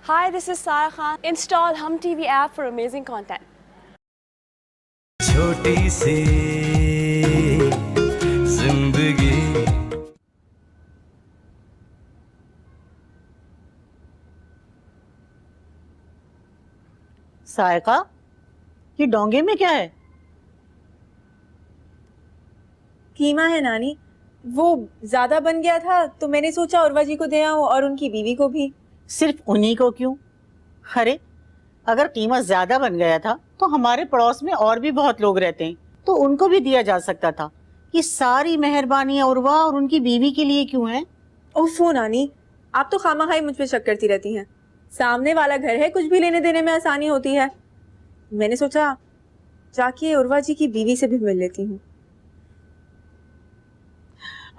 Hi, this is Sarah Khan. Install Hum TV app for amazing content. छोटी सी जिंदगी। Sayaka, ये डोंगे में क्या है? कीमा है नानी। वो ज्यादा बन गया था तो मैंने सोचा उर्वा जी को दे आऊं और उनकी बीवी को भी। सिर्फ उन्हीं को क्यों? अरे, अगर कीमा ज्यादा बन गया था तो हमारे पड़ोस में और भी बहुत लोग रहते हैं, तो उनको भी दिया जा सकता था। ये सारी मेहरबानी उर्वा और उनकी बीवी के लिए क्यों है? ओफो नानी, आप तो खामाखाई मुझ पे शक करती रहती हैं। सामने वाला घर है, कुछ भी लेने देने में आसानी होती है। मैंने सोचा जाके उर्वा जी की बीवी से भी मिल लेती हूँ।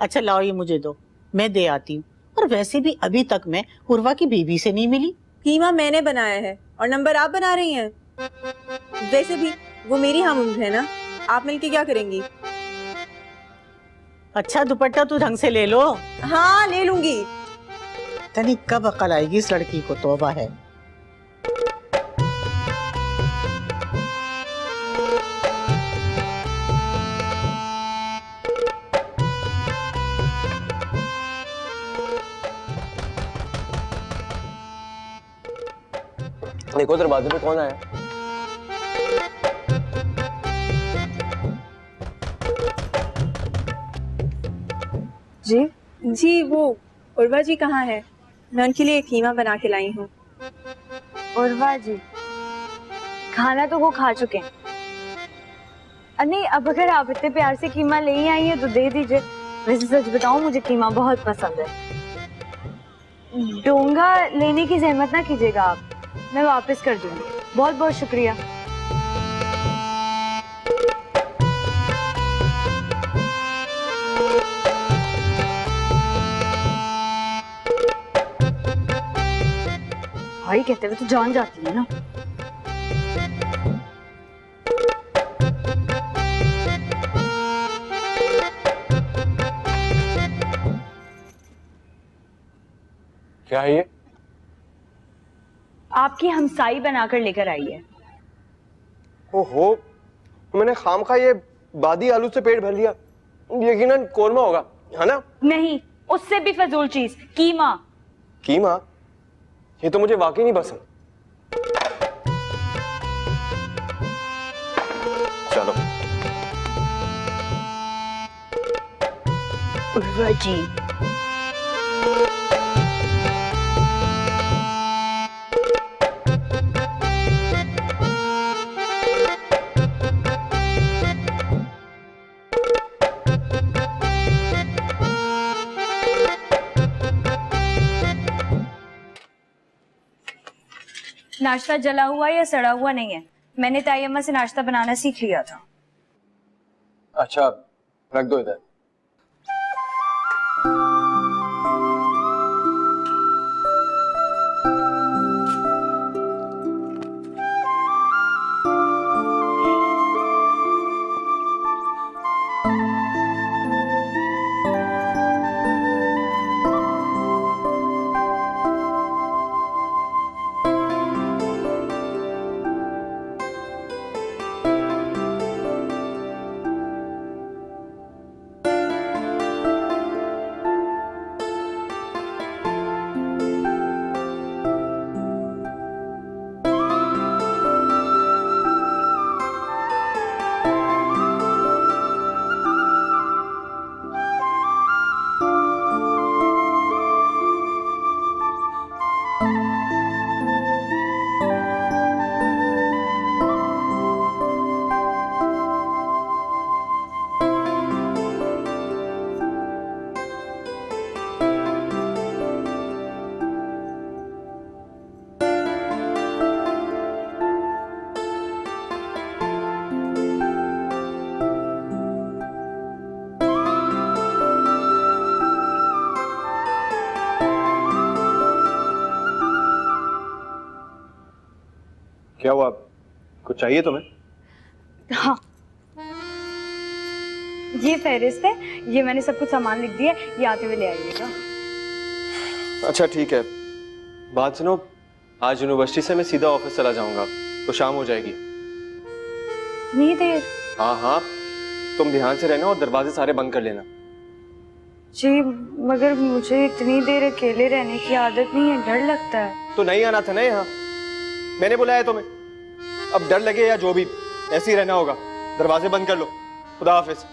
अच्छा लाओ, ये मुझे दो, मैं दे आती हूँ। और वैसे भी अभी तक मैं उर्वा की बीवी से नहीं मिली। कीमा मैंने बनाया है और नंबर आप बना रही हैं। वैसे भी वो मेरी हम उम्र है ना, आप मिलके क्या करेंगी? अच्छा, दुपट्टा तू ढंग से ले लो। हाँ ले लूंगी। तनी कब अकल आएगी इस लड़की को, तौबा है। देखो दरवाजे पे कौन आया? जी जी, वो उर्वा जी कहाँ है? मैं उनके लिए कीमा बना के लाई हूँ। उर्वा जी खाना तो वो खा चुके हैं। नहीं, अब अगर आप इतने प्यार से कीमा ले ही आई हैं तो दे दीजिए। वैसे सच बताऊं, मुझे कीमा बहुत पसंद है। डोंगा लेने की जहमत ना कीजिएगा आप, मैं वापस कर दूंगी। बहुत बहुत शुक्रिया। भाई कहते हुए तो जान जाती है ना। क्या है ये? आपकी हमसाई बनाकर लेकर आई है। ओहो, मैंने खामखा ये बादी आलू से पेट भर लिया। यकीनन कोरमा होगा, है ना? नहीं, उससे भी फजूल चीज, कीमा। कीमा? ये तो मुझे वाकई नहीं पसंद। चलो। उर्वा जी नाश्ता जला हुआ या सड़ा हुआ नहीं है। मैंने तायम्मा से नाश्ता बनाना सीख लिया था। अच्छा, रख दो इधर। क्या हुआ? कुछ चाहिए तुम्हें? हाँ, ये फहरिस्त है, ये मैंने सब कुछ सामान लिख दिया, ये आते हुए ले आइएगा। अच्छा ठीक है। बात सुनो, आज यूनिवर्सिटी से मैं सीधा ऑफिस चला जाऊंगा, तो शाम हो जाएगी। नहीं देर। हाँ हाँ, तुम ध्यान से रहना और दरवाजे सारे बंद कर लेना। जी मगर मुझे इतनी देर अकेले रहने की आदत नहीं है, डर लगता है। तो नहीं आना था ना यहाँ, मैंने बुलाया तुम्हें। अब डर लगे या जो भी, ऐसे ही रहना होगा। दरवाजे बंद कर लो। खुदा हाफिज।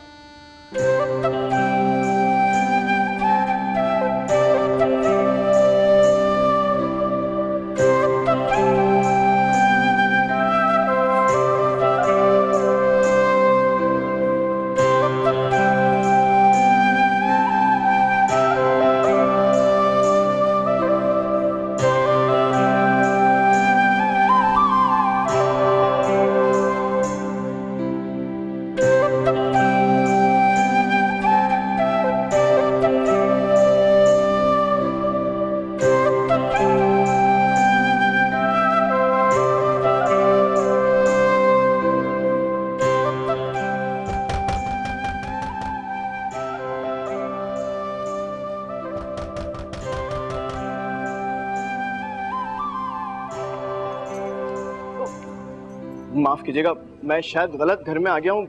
माफ कीजिएगा, मैं शायद गलत घर में आ गया हूँ,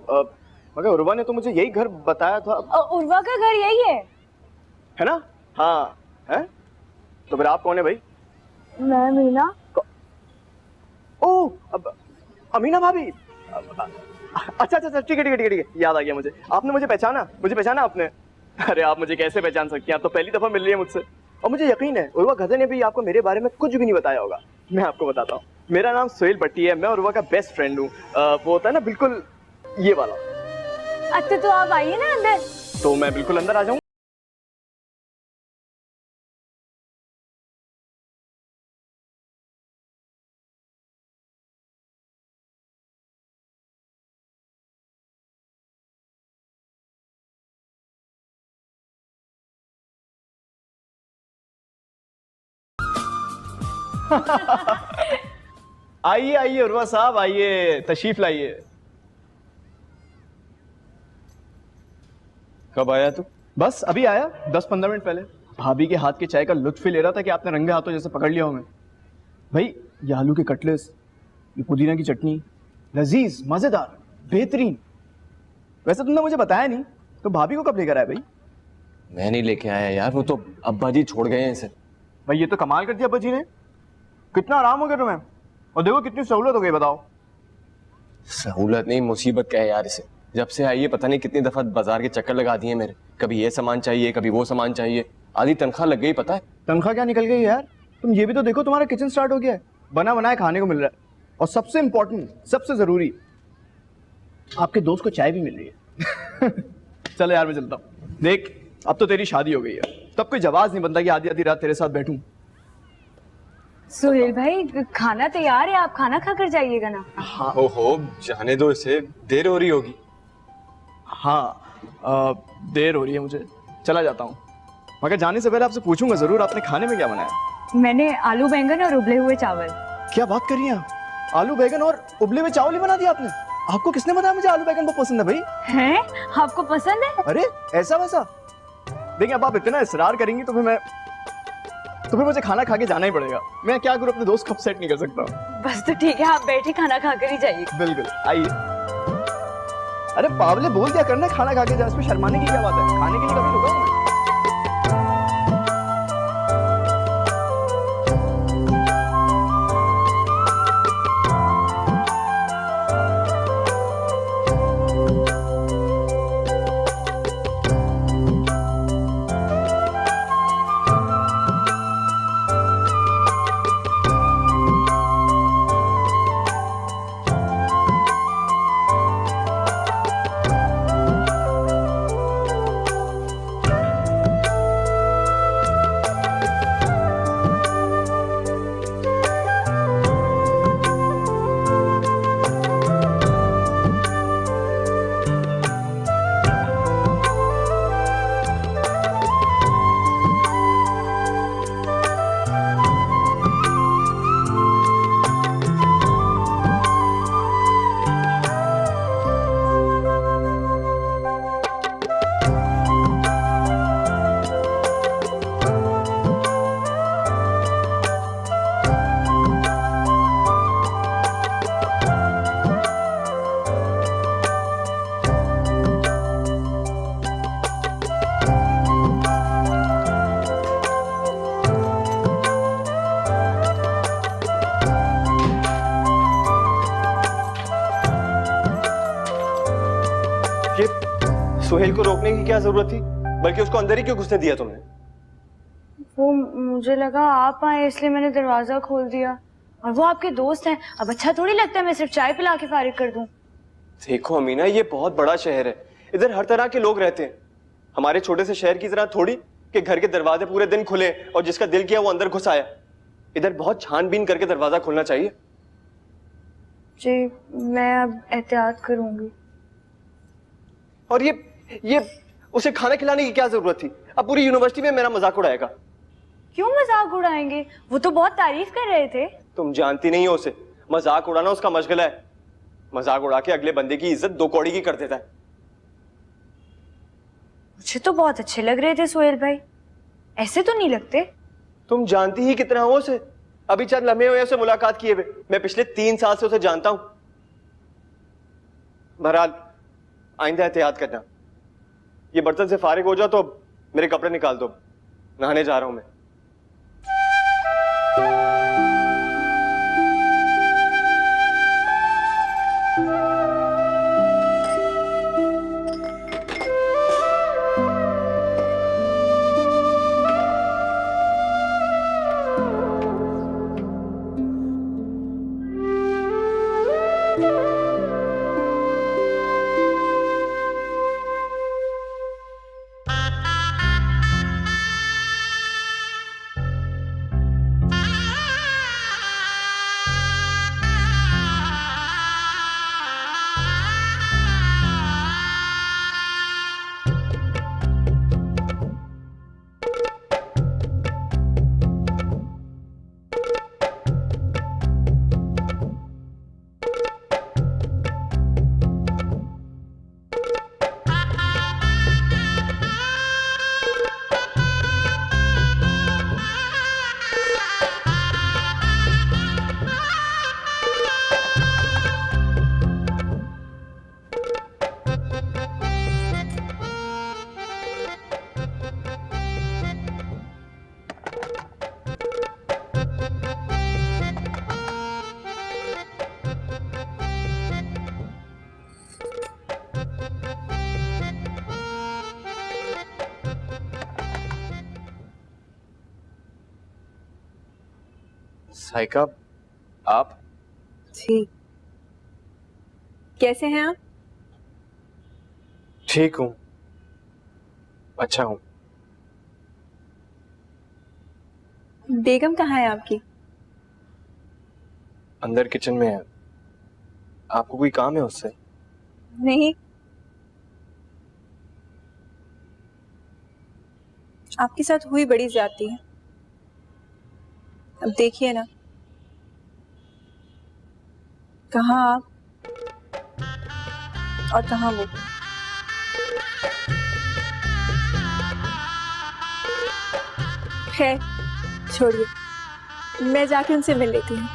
मगर उर्वा ने तो मुझे यही घर बताया था। उर्वा का घर यही है ना? हाँ है। तो फिर आप कौन है भाई? मैं मीना। ओह, अब अमीना भाभी। अच्छा अच्छा, ठीक है ठीक है ठीक है, याद आ गया मुझे। आपने मुझे पहचाना आपने? अरे आप मुझे कैसे पहचान सकती हैं, आप तो पहली दफा मिल रही है मुझसे। और मुझे यकीन है उर्वा गधे ने भी आपको मेरे बारे में कुछ भी नहीं बताया होगा। मैं आपको बताता हूँ, मेरा नाम सोहेल भट्टी है, मैं उर्वा का बेस्ट फ्रेंड हूँ। वो होता है ना बिल्कुल ये वाला। अच्छा तो आप आइए ना अंदर। तो मैं बिल्कुल अंदर आ जाऊँ? आइए आइए उर्वा साहब, आइए, तशरीफ लाइए। कब आया तू? बस अभी आया, 10-15 मिनट पहले। भाभी के हाथ के चाय का लुत्फ ही ले रहा था कि आपने रंगे हाथों जैसे पकड़ लिया हमें। भाई ये आलू के कटलेस, ये पुदीना की चटनी, लजीज, मजेदार, बेहतरीन। वैसे तुमने मुझे बताया नहीं, तो भाभी को कब लेकर आया भाई? मैं नहीं लेके आया यार, वो तो अब्बा जी छोड़ गए हैं इसे। भाई ये तो कमाल कर दिया अब्बा जी ने, कितना आराम हो गया तुम्हें। और देखो कितनी सहूलत हो गई, बताओ। सहूलत नहीं, मुसीबत क्या है यार इसे। जब से आई है पता नहीं कितनी दफा बाजार के चक्कर लगा दिए मेरे। कभी ये सामान चाहिए, कभी वो सामान चाहिए, आधी तनख्वाह लग गई पता है। तनख्वाह क्या निकल गई यार, तुम ये भी तो देखो, तुम्हारा किचन स्टार्ट हो गया है, बना बनाया खाने को मिल रहा है। और सबसे इंपॉर्टेंट, सबसे जरूरी, आपके दोस्त को चाय भी मिल रही है। चलो यार मैं चलता हूँ। देख अब तो तेरी शादी हो गई है, तब कोई जवाब नहीं बनता कि आधी आधी रात तेरे साथ बैठूं। सुहेल भाई खाना तैयार है, आप खाना खाकर जाइएगा ना। हाँ ओहो, जाने दो इसे, देर हो रही होगी। हाँ देर हो रही है मुझे, चला जाता हूँ। मगर जाने से पहले आपसे पूछूंगा जरूर, आपने खाने में क्या बनाया? मैंने आलू बैंगन और उबले हुए चावल। क्या बात कर रही हैं आप, आलू बैगन और उबले हुए चावल ही बना दिया आपने? आपको किसने बताया मुझे आलू बैगन बहुत पसंद है भाई? हैं? आपको पसंद है? अरे ऐसा वैसा? देखिए अब आप इतना इसरार करेंगी तो फिर मुझे खाना खा के जाना ही पड़ेगा। मैं क्या करूँ, अपने दोस्त को अपसेट नहीं कर सकता। बस तो ठीक है, आप बैठे खाना खाकर ही जाइए। बिल्कुल आइए। अरे पावले बोल दिया करना खाना खा के जा, इसमें शर्माने की क्या बात है, खाने के लिए कभी रुका हूं मैं। सुहेल को रोकने की क्या जरूरत थी, बल्कि उसको अंदर ही क्यों घुसने दिया तुमने? वो मुझे लगा आप आए इसलिए मैंने दरवाजा खोल दिया, और वो आपके दोस्त हैं। अब अच्छा थोड़ी लगता है मैं सिर्फ चाय पिला के फारिग कर दूं। देखो अमीना, ये बहुत बड़ा शहर है, इधर हर तरह के लोग रहते हैं। हमारे छोटे से शहर की तरह थोड़ी कि घर के दरवाजे पूरे दिन खुले और जिसका दिल किया वो अंदर घुस आया। इधर बहुत छानबीन करके दरवाजा खोलना चाहिए। जी मैं अब एहतियात करूंगी। और ये उसे खाना खिलाने की क्या जरूरत थी? अब पूरी यूनिवर्सिटी में मेरा मजाक उड़ाएगा। क्यों मजाक उड़ाएंगे, वो तो बहुत तारीफ कर रहे थे। तुम जानती नहीं हो उसे, मजाक उड़ाना उसका मशगला है। मजाक उड़ा के अगले बंदे की इज्जत 2 कौड़ी की कर देता है। मुझे तो बहुत अच्छे लग रहे थे सोहेल भाई, ऐसे तो नहीं लगते। तुम जानती ही कितना हो उसे, अभी चंद लम्हे हुए उसे मुलाकात किए हुए। मैं पिछले 3 साल से उसे जानता हूं। बहरहाल आइंदा एहतियात करना। ये बर्तन से फारिग हो जाओ तो मेरे कपड़े निकाल दो, नहाने जा रहा हूं मैं। साइका, आप? जी कैसे हैं आप? ठीक हूं, अच्छा हूं। बेगम कहाँ है आपकी? अंदर किचन में है। आपको कोई काम है उससे? नहीं, आपके साथ हुई बड़ी ज्यादती है। अब देखिए ना, कहाँ आप और कहाँ वो। खैर छोड़िए, मैं जाके उनसे मिल लेती हूँ।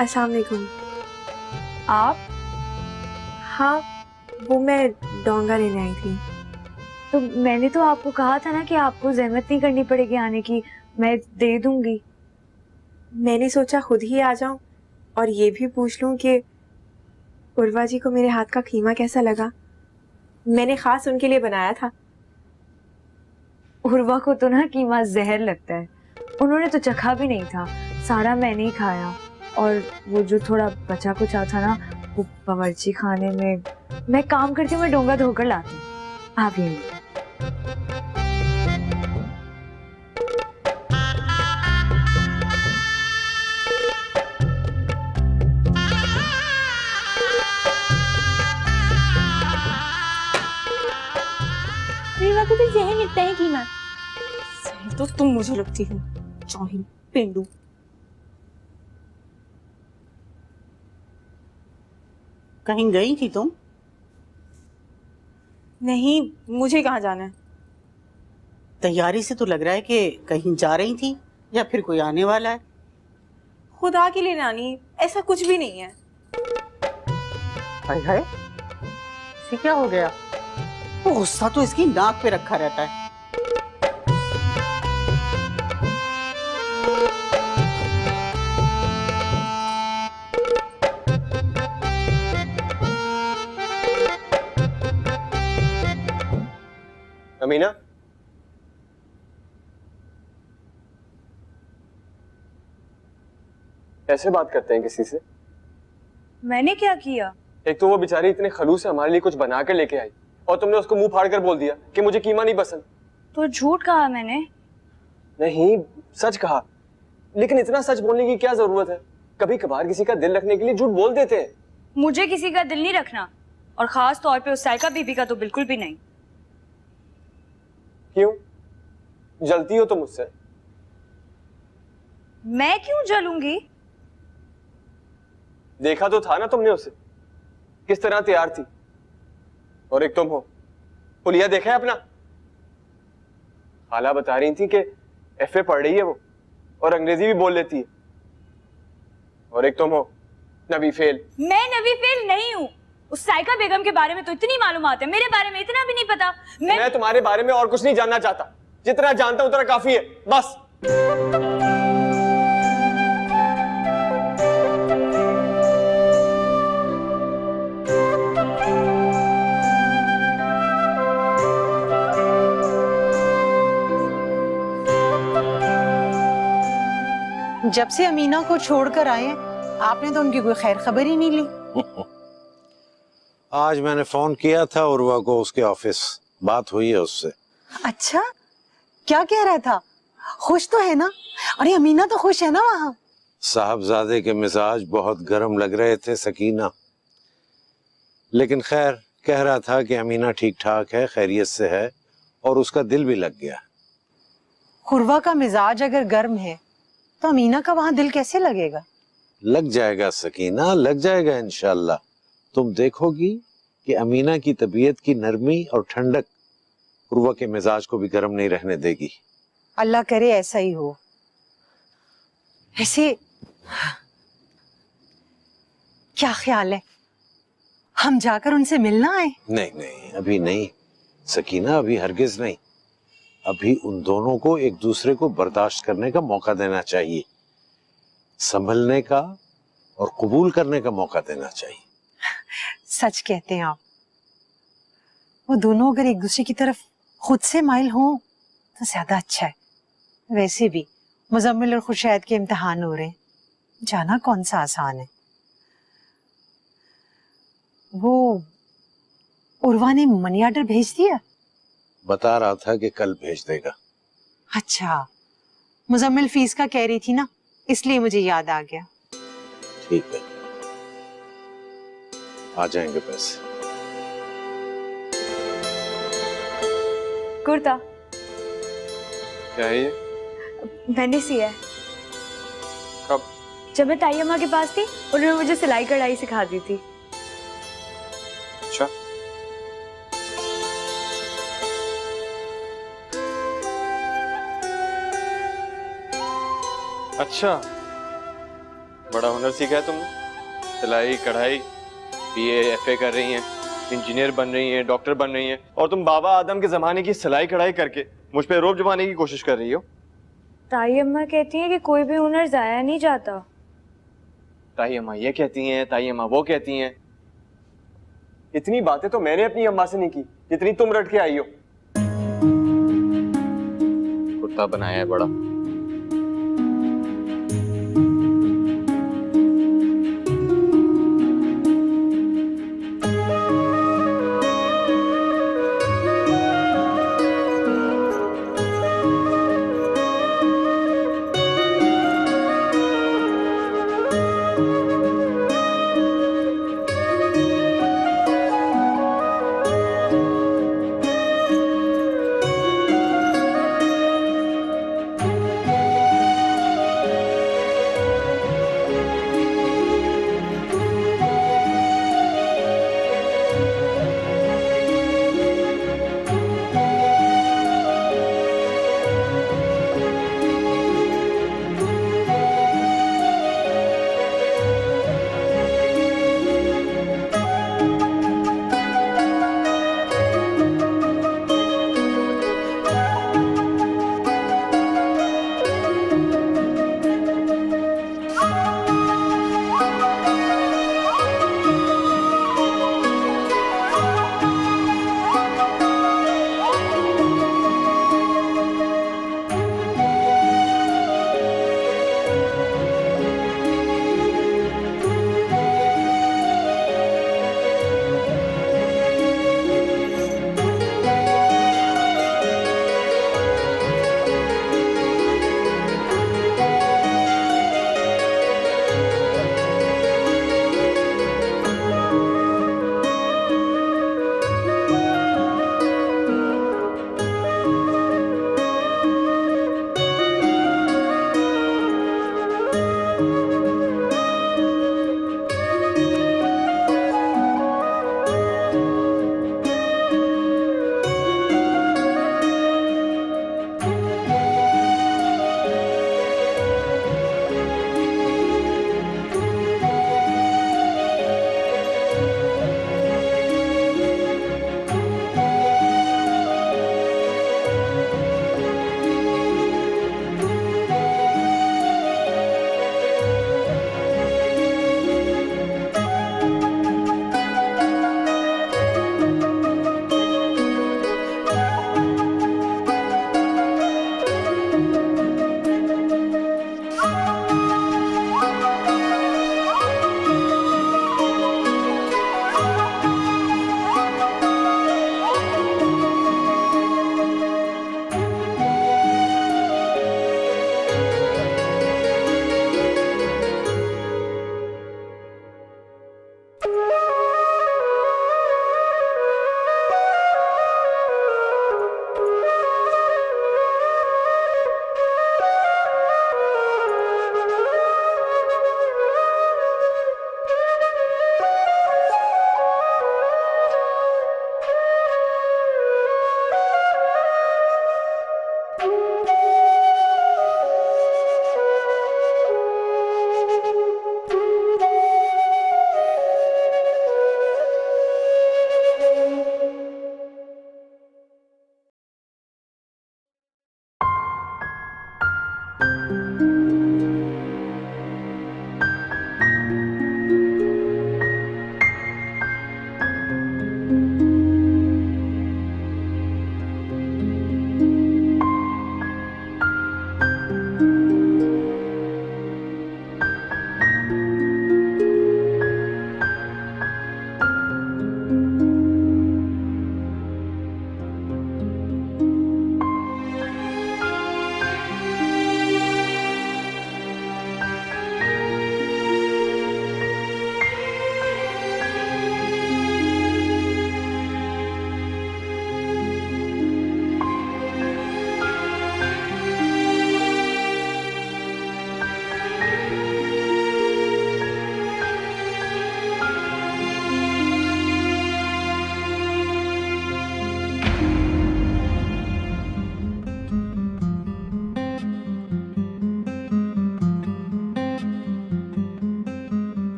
अस्सलाम वालेकुम। आप? हाँ, वो मैं डोंगा लेने आई थी। तो मैंने तो आपको कहा था ना कि आपको जहमत नहीं करनी पड़ेगी आने की, मैं दे दूंगी। मैंने सोचा खुद ही आ जाऊं और ये भी पूछ लूं कि उर्वा जी को मेरे हाथ का कीमा कैसा लगा। मैंने खास उनके लिए बनाया था। उर्वा को तो ना कीमा जहर लगता है, उन्होंने तो चखा भी नहीं था, सारा मैंने ही खाया। और वो जो थोड़ा बचा कुचा था ना, वो बावर्ची खाने में मैं काम करती हूँ, मैं डोंगा धोकर लाती हूँ। आप ये को तो जहर लगता है कीमा। सही तो तुम मुझे लगती हो, जाहिल पेंडू। कहीं गई थी तुम? नहीं, मुझे कहाँ जाना है? तैयारी से तो लग रहा है कि कहीं जा रही थी या फिर कोई आने वाला है। खुदा के लिए नानी, ऐसा कुछ भी नहीं है। हाय हाय, इसे क्या हो गया? वो गुस्सा तो इसकी नाक पे रखा रहता है। अमीना, कैसे बात करते हैं किसी से? मैंने क्या किया? एक तो वो बेचारी इतने खलूस से हमारे लिए कुछ बना कर लेके आई और तुमने उसको मुंह फाड़ कर बोल दिया कि मुझे कीमा नहीं पसंद। तो झूठ कहा मैंने। नहीं, सच कहा। लेकिन इतना सच बोलने की क्या जरूरत है? कभी कभार किसी का दिल रखने के लिए झूठ बोल देते हैं। मुझे किसी का दिल नहीं रखना, और खास तौर पे उस साइका बीबी का तो बिल्कुल भी नहीं। क्यों? जलती हो तुम मुझसे? मैं क्यों जलूंगी? देखा तो था ना तुमने उसे, किस तरह तैयार थी। और एक तुम हो, पुलिया देखा है अपना? खाला बता रही थी कि एफए पढ़ रही है वो और अंग्रेजी भी बोल लेती है। और एक तुम हो, नबी फेल। मैं नबी फेल नहीं हूँ। उस साइका बेगम के बारे में तो इतनी मालूमात है, मेरे बारे में इतना भी नहीं पता। मैं तुम्हारे बारे में और कुछ नहीं जानना चाहता। जितना जानता हूं उतना काफी है, बस। जब से अमीना को छोड़कर आए आपने तो उनकी कोई खैर खबर ही नहीं ली। आज मैंने फोन किया था उर्वा को उसके ऑफिस, बात हुई है उससे। अच्छा, क्या कह रहा था? खुश तो है ना? अरे अमीना तो खुश है ना वहाँ? साहबजादे के मिजाज बहुत गर्म लग रहे थे सकीना, लेकिन खैर कह रहा था कि अमीना ठीक ठाक है, खैरियत से है और उसका दिल भी लग गया। उर्वा का मिजाज अगर गर्म है तो अमीना का वहाँ दिल कैसे लगेगा? लग जाएगा सकीना, लग जाएगा इंशाल्लाह। तुम देखोगी कि अमीना की तबीयत की नरमी और ठंडक उर्वा के मिजाज को भी गर्म नहीं रहने देगी। अल्लाह करे ऐसा ही हो। ऐसे क्या ख्याल है, हम जाकर उनसे मिलना है? नहीं नहीं, अभी नहीं सकीना, अभी हरगिज नहीं। अभी उन दोनों को एक दूसरे को बर्दाश्त करने का मौका देना चाहिए, संभलने का और कबूल करने का मौका देना चाहिए। सच कहते हैं आप। वो दोनों अगर एक दूसरे की तरफ खुद से माइल हों तो ज्यादा अच्छा है। वैसे भी मुजम्मिल और खुशैद के इम्तिहान हो रहे हैं, जाना कौन सा आसान है। वो उर्वा ने मनी ऑर्डर भेज दिया? बता रहा था कि कल भेज देगा। अच्छा, मुजम्मिल फीस का कह रही थी ना, इसलिए मुझे याद आ गया। ठीक है, आ जाएंगे पैसे। कुर्ता क्या है ये? मैंने सिया है। कब? जब मैं ताई अम्मा के पास थी, उन्होंने मुझे सिलाई कढ़ाई सिखा दी थी। अच्छा, अच्छा, बड़ा हुनर सीखा है तुमने। सिलाई कढ़ाई, बीए एफए कर रही हैं, इंजीनियर बन रही हैं, डॉक्टर बन रही हैं, और तुम बाबा आदम के जमाने की सिलाई कढ़ाई करके मुझ पे रोब जमाने की कोशिश कर रही हो। ताई अम्मा कहती है कि कोई भी हुनर जाया नहीं जाता। ताई अम्मा ये कहती हैं, ताई अम्मा वो कहती हैं। इतनी बातें तो मैंने अपनी अम्मा से नहीं की जितनी तुम रट के आई हो। कुर्ता बनाया है बड़ा।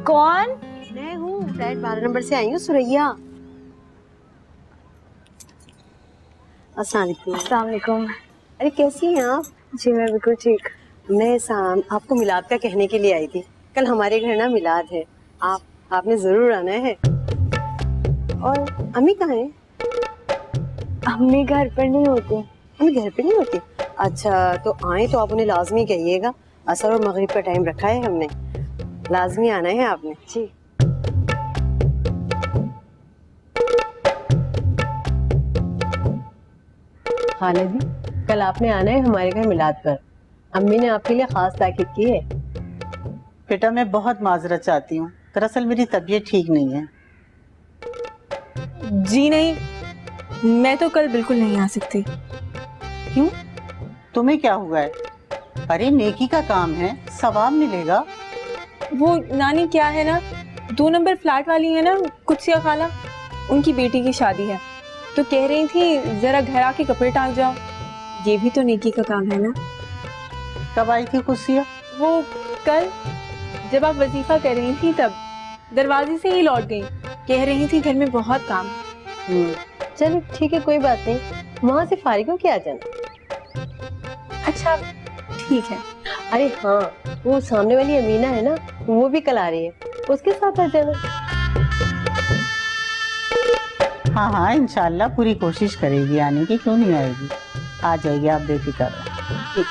कौन? मैं हूँ, फ्लैट 12 नंबर से आई हूँ, सुरैया। अस्सलाम वालेकुम। अस्सलाम वालेकुम। अरे कैसी हैं आप? जी मैं बिल्कुल ठीक। मैं आपको मिलाद का कहने के लिए आई थी। कल हमारे घर ना मिलाद है, आपने जरूर आना है। और अम्मी कहाँ है? अम्मी घर पर नहीं होती। अम्मी घर पे नहीं होती? अच्छा, तो आए तो आप उन्हें लाजमी कहिएगा, असर और मगरिब का टाइम रखा है हमने, लाजमी आना है आपने। जी। खाला जी, कल आपने आना है हमारे घर मिलाद पर। अम्मी ने आपके लिए खास ताकीद की है। बेटा मैं बहुत माजरत चाहती हूँ, दरअसल मेरी तबीयत ठीक नहीं है। जी नहीं, मैं तो कल बिल्कुल नहीं आ सकती। क्यों, तुम्हें क्या हुआ है? अरे नेकी का काम है, सवाब मिलेगा। वो नानी क्या है ना, 2 नंबर फ्लैट वाली है ना कुत्सिया खाला, उनकी बेटी की शादी है, तो कह रही थी जरा घर आके कपड़े टांग जाओ। ये भी तो नेकी का काम है ना। कब आई थी खुशिया? वो कल जब आप वजीफा कर रही थी तब दरवाजे से ही लौट गई, कह रही थी घर में बहुत काम। चलो ठीक है, कोई बात नहीं, वहाँ से फारिग होके आ जाना। अच्छा ठीक है। अरे हाँ, वो सामने वाली अमीना है ना, वो भी कल आ रही है, उसके साथ आ जाना। हाँ हाँ, इंशाल्लाह पूरी कोशिश करेगी आने की, क्यों नहीं आएगी, आ जाएगी, आप बेफिक्र रहो। ठीक।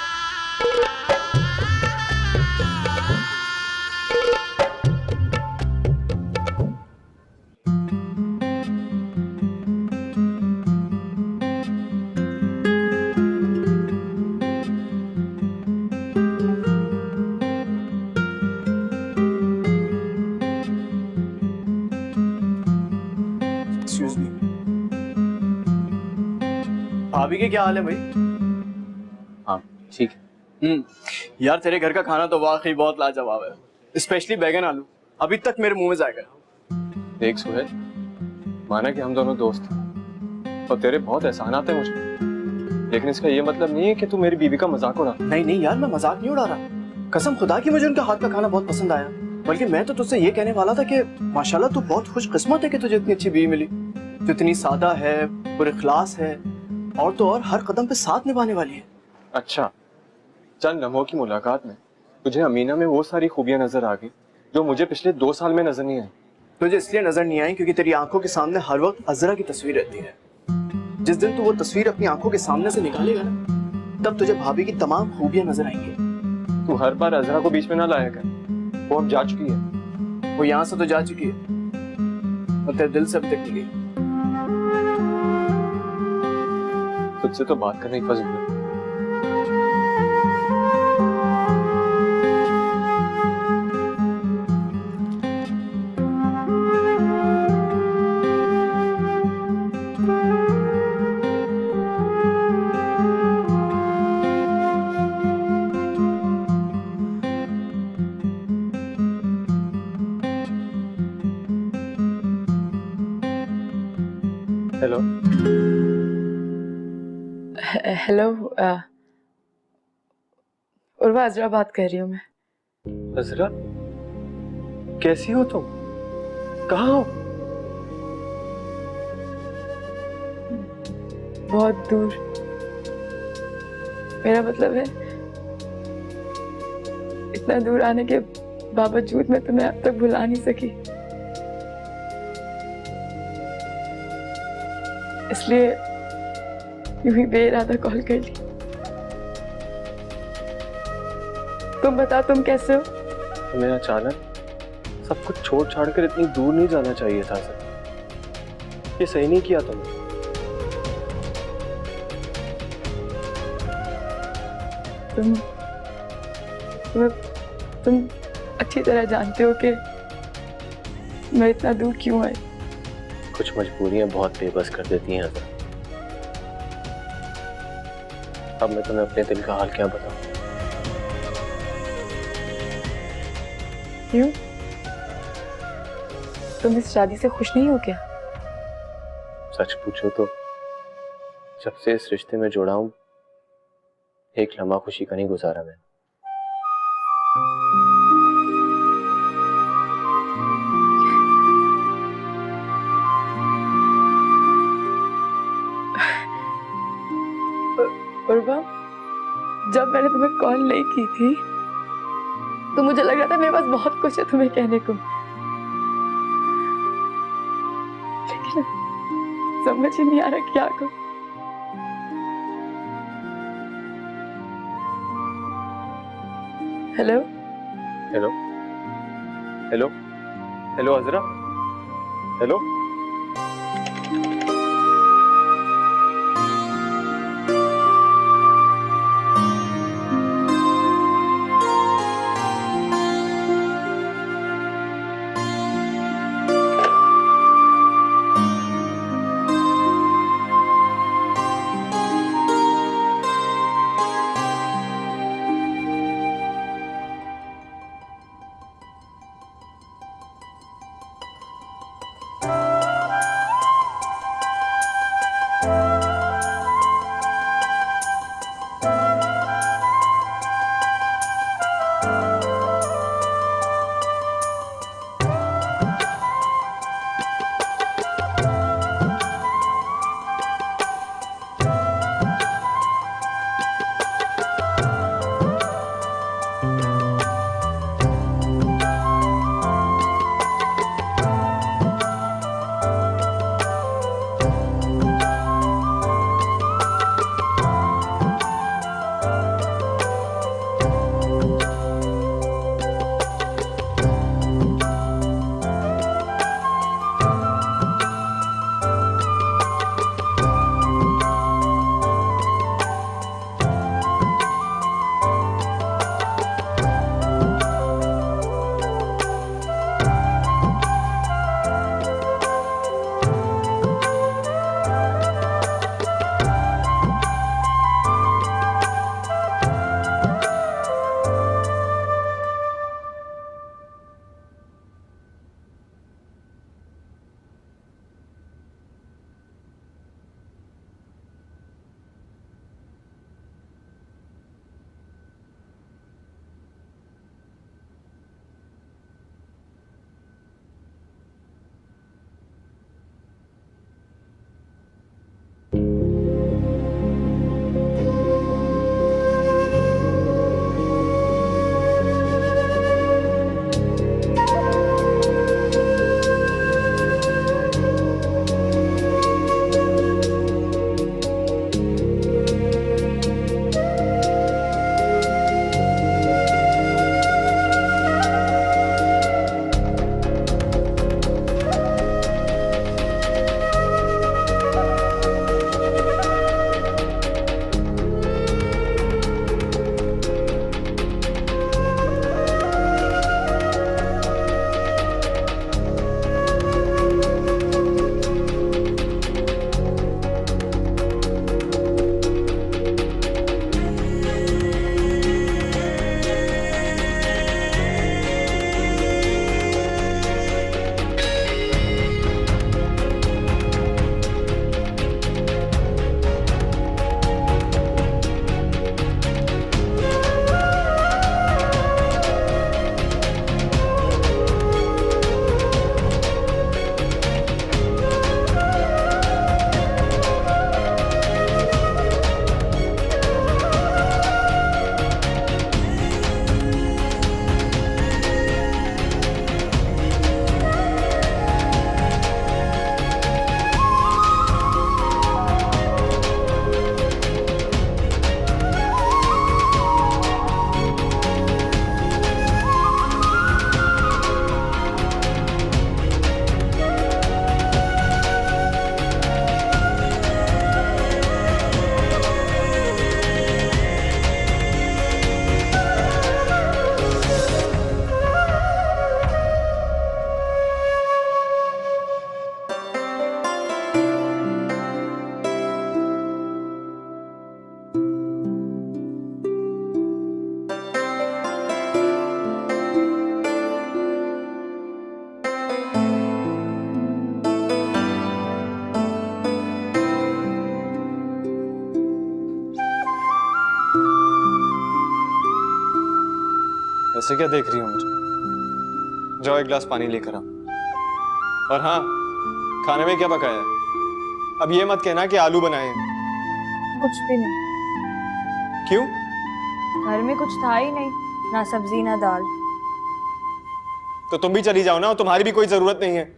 Excuse me. भाभी के क्या हाल है भाई? हाँ ठीक है। यार तेरे घर का खाना तो वाकई बहुत लाजवाब है, स्पेशली बैगन आलू, अभी तक मेरे मुंह में जाएगा। देख सुहेल, माना कि हम दोनों दोस्त हैं और तेरे बहुत एहसान आते हैं मुझ पर, लेकिन इसका ये मतलब नहीं है कि तू मेरी बीवी का मजाक उड़ा। नहीं नहीं यार, मैं मजाक नहीं उड़ा रहा, कसम खुदा की मुझे उनके हाथ का खाना बहुत पसंद आया। बल्कि मैं तो तुझसे ये कहने वाला था कि माशाल्लाह तू बहुत खुशकिस्मत है कि तुझे इतनी अच्छी बीवी मिली, जो इतनी सादा है, पुरइखलास है, और तो और हर कदम पे साथ निभाने वाली है। अच्छा, चंद लम्हों की मुलाकात में तुझे अमीना में वो सारी खूबियां नजर आ गई जो मुझे पिछले 2 साल में नजर नहीं आई। तुझे इसलिए नजर नहीं आई क्योंकि तेरी आंखों के सामने हर वक्त अजरा की तस्वीर रहती है। जिस दिन तू वो तस्वीर अपनी आंखों के सामने से निकालेगा ना, तब तुझे भाभी की तमाम खूबियां नजर आएंगी। तू हर बार अजरा को बीच में ना लाया कर, वो अब जा चुकी है। वो यहाँ से तो जा चुकी है और तेरे दिल से अब तक नहीं गई। तुझसे तो बात करने की फजूल है। हेलो हेलो, उर्वा अजरा बात कर रही हूँ मैं। अजरा, कैसी हो तुम? कहाँ हो? बहुत दूर, मेरा मतलब है इतना दूर आने के बावजूद मैं तुम्हें अब तक भुला नहीं सकी, इसलिए यूं ही बेइरादा कॉल कर ली। तुम बता, तुम कैसे हो? तुम्हें अचानक सब कुछ छोड़ छाड़ कर इतनी दूर नहीं जाना चाहिए था सर, ये सही नहीं किया तुमने। तुम अच्छी तरह जानते हो कि मैं इतना दूर क्यों आई। कुछ मजबूरियां बहुत बेबस कर देती हैं अजरा। अब मैं तुम्हें अपने दिल का हाल क्या बताऊं? क्यों, तुम इस शादी से खुश नहीं हो क्या? सच पूछो तो जब से इस रिश्ते में जुड़ा हूं, एक लम्हा खुशी का नहीं गुजारा मैं। उर्वा, जब मैंने तुम्हें कॉल नहीं की थी तो मुझे लग रहा था मेरे पास बहुत कुछ है तुम्हें कहने को, लेकिन समझ ही नहीं आ रहा क्या करूं। हेलो हेलो हेलो हेलो अजरा, हेलो। ऐसे क्या देख रही हो मुझे? जाओ एक गिलास पानी लेकर आओ। और हाँ, खाने में क्या पकाया है? अब ये मत कहना कि आलू बनाए हैं। कुछ भी नहीं। क्यों? घर में कुछ था ही नहीं, ना सब्जी ना दाल। तो तुम भी चली जाओ ना, तुम्हारी भी कोई जरूरत नहीं है।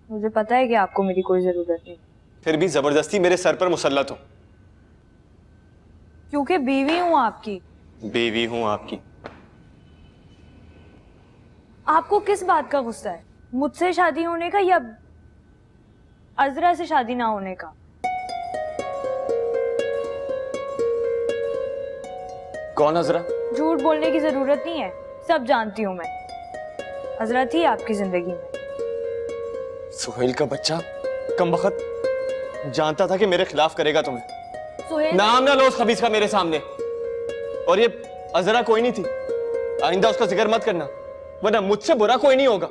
मुझे पता है कि आपको मेरी कोई जरूरत नहीं, फिर भी जबरदस्ती मेरे सर पर मुसल्लत हो। क्योंकि बीवी हूँ आपकी। बीवी हूं आपकी। आपको किस बात का गुस्सा है? मुझसे शादी होने का या अजरा से शादी ना होने का? कौन अजरा? झूठ बोलने की जरूरत नहीं है, सब जानती हूँ मैं। अजरा थी आपकी जिंदगी में। सुहेल का बच्चा कमबख्त, जानता था कि मेरे खिलाफ करेगा तुम्हें। सुहेल नाम ना लो उस खबीस का मेरे सामने। और ये अजरा कोई नहीं थी, आइंदा उसका जिक्र मत करना, वरना मुझसे बुरा कोई नहीं होगा।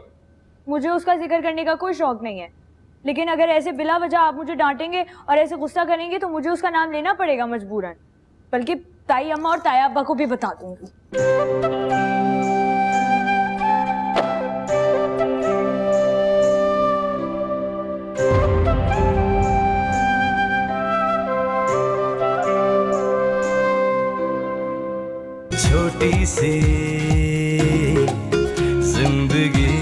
मुझे उसका जिक्र करने का कोई शौक नहीं है, लेकिन अगर ऐसे बिला वजह आप मुझे डांटेंगे और ऐसे गुस्सा करेंगे तो मुझे उसका नाम लेना पड़ेगा मजबूरन। बल्कि ताई अम्मा और ताया अब्बा को भी बता दूंगी। छोटी सी जिंदगी